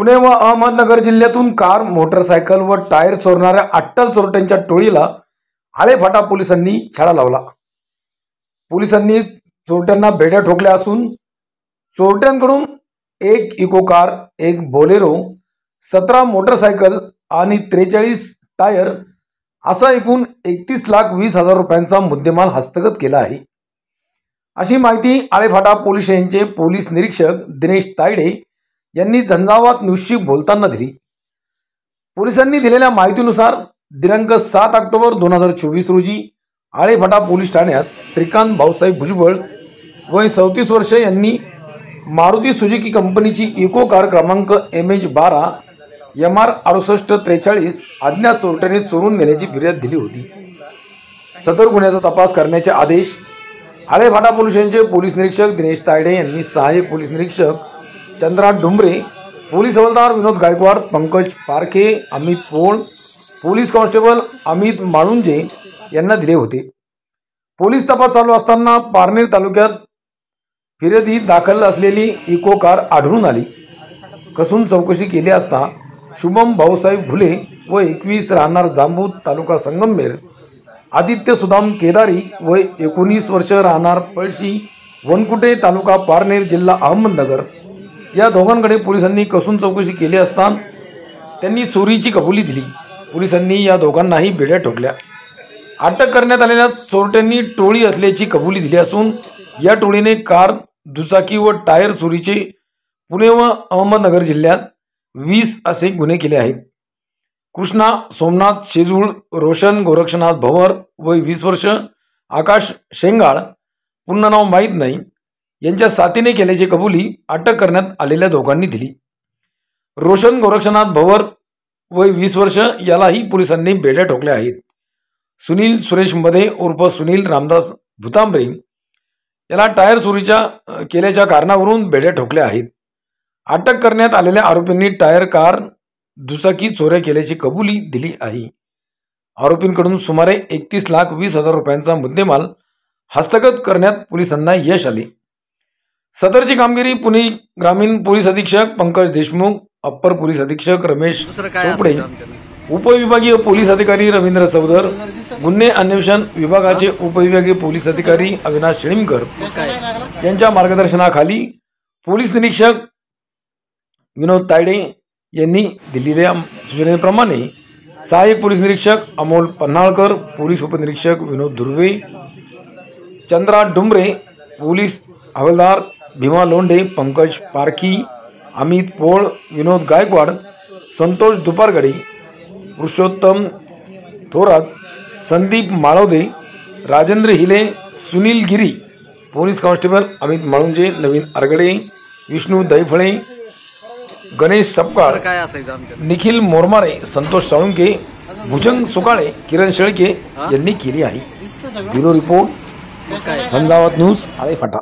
पुणे व अहमदनगर जिल्ह्यातून car, motorcycle व टायर चोरणाऱ्या अट्टल चोरट्यांच्या टोळीला आळेफाटा पोलिसांनी छडा लावला। पोलिसांनी चोरट्यांना बेड्या ठोकल्या असून चोरट्यांकडून एक इको कार, एक बोलेरो, 17 मोटरसायकल आणि 43 टायर असा एकूण 31,20,000 रुपयांचा मुद्देमाल हस्तगत केला आहे, अशी माहिती आळेफाटा पोलीस स्टेशनचे पोलीस निरीक्षक दिनेश तायडे यांनी झंझावात न्यूजशी बोलताना दिली। पोलिसांनी दिलेल्या माहितीनुसार दिनांक 7 ऑक्टोबर 2024 रोजी आळेफाटा पोलीस ठाण्यात श्रीकांत भाऊसाहेब भुजबळ वय 34 वर्ष यांनी मारुती सुझुकी कंपनीची इको कार क्रमांक MH12 MR 6843 अज्ञात चोरट्याने चोरून नेल्याची फिर्याद दिली होती। सदर गुन्ह्याचा तपास करण्याचे आदेश आळेफाटा पोलीस स्टेशनचे पोलीस निरीक्षक दिनेश तायडे यांनी सहाय्यक पोलीस निरीक्षक चंद्रा डुंबरे, पोलीस हवालदार विनोद गायकवाड, पंकज पारखे, अमित पोळ, पोलीस कॉन्स्टेबल अमित माळुंजे यांना दिले होते। पोलीस तपास चालू असताना पारनेर तालुक्यात फिर्यादीत दाखल असलेली इको कार आढळून आली। कसून चौकशी केली असता शुभम भाऊसाहेब घुले व 21 राहणार जांबूत तालुका संगमनेर, आदित्य सुदाम केदारी वय 19 वर्ष राहणार पळशी वनकुटे तालुका पारनेर जिल्हा अहमदनगर या दोघांकडे पोलिसांनी कसून चौकशी केली असता त्यांनी चोरीची कबुली दिली। पोलिसांनी या दोघांनाही बेड्या ठोकल्या। अटक करण्यात आलेल्या चोरट्यांनी टोळी असल्याची कबुली दिली असून या टोळीने कार, दुचाकी व टायर चोरीचे पुणे व अहमदनगर जिल्ह्यात 20 असे गुन्हे केले आहेत। कृष्णा सोमनाथ शेजूळ, रोशन गोरक्षनाथ भवर वय 20 वर्ष, आकाश शेंगाळ पूर्ण नाव माहीत नाही यांच्या साथीने केल्याची कबुली अटक करण्यात आलेल्या दोघांनी दिली। रोशन गोरक्षनाथ भवर वय 20 वर्ष यालाही पोलिसांनी बेड्या ठोकल्या आहेत। सुनील सुरेश मध्ये उर्फ सुनील रामदास भुतांबरे याला टायर चोरीच्या केल्याच्या कारणावरून बेड्या ठोकल्या आहेत। अटक करण्यात आलेल्या आरोपींनी टायर, कार, दुचाकी चोऱ्या केल्याची कबुली दिली आहे। आरोपींकडून सुमारे 31,20,000 रुपयांचा मुद्देमाल हस्तगत करण्यात पोलिसांना यश आले। सदरची कामगिरी पुणे ग्रामीण पोलीस अधीक्षक पंकज देशमुख, अप्पर पोलीस अधीक्षक रमेश चोपडे, उपविभागीय पोलीस अधिकारी रवींद्र चौधर, गुन्हे अन्वेषण विभागाचे उपविभागीय पोलीस अधिकारी अविनाश शेळीमकर यांच्या मार्गदर्शनाखाली पोलीस निरीक्षक विनोद तायडे यांनी दिलेल्या सूचनेप्रमाणे सहाय्यक पोलीस निरीक्षक अमोल पन्हाळकर, पोलीस उपनिरीक्षक विनोद धुर्वे, चंद्रा डुंबरे, पोलीस हवालदार भीमा लोंढे, पंकज पारखी, अमित पोळ, विनोद गायकवाड, संतोष दुपारगडे, पुरुषोत्तम थोरात, संदीप माळवदे, राजेंद्र हिले, सुनील गिरी, पोलीस कॉन्स्टेबल अमित माळुंजे, नवीन आरगडे, विष्णू दैफळे, गणेश सपकाळ, निखिल मोरमारे, संतोष साळुंके, भुजंग सुकाळे, किरण शेळके यांनी केली आहे। Bureau report, Jhanjhavat news, Alephata.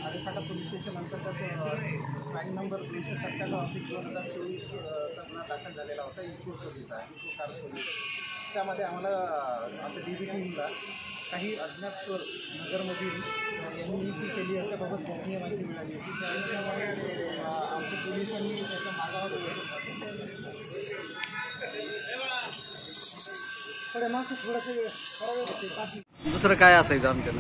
Alephata police station अंतर्गत क्राईम नंबर 297 ऑफिस 2024 चा गुन्हा दाखल झालेला होता। इको कार चोरीचा। त्यामध्ये आम्हाला आमच्या DB टीमला काही अज्ञात चोर नगरमधील यांनी ती केली असल्याबाबत गोपनीय माहिती मिळाली होती। त्यामुळे आमच्या पोलिसांनी त्याचा मागावा दुसरं काय असायचं आमच्या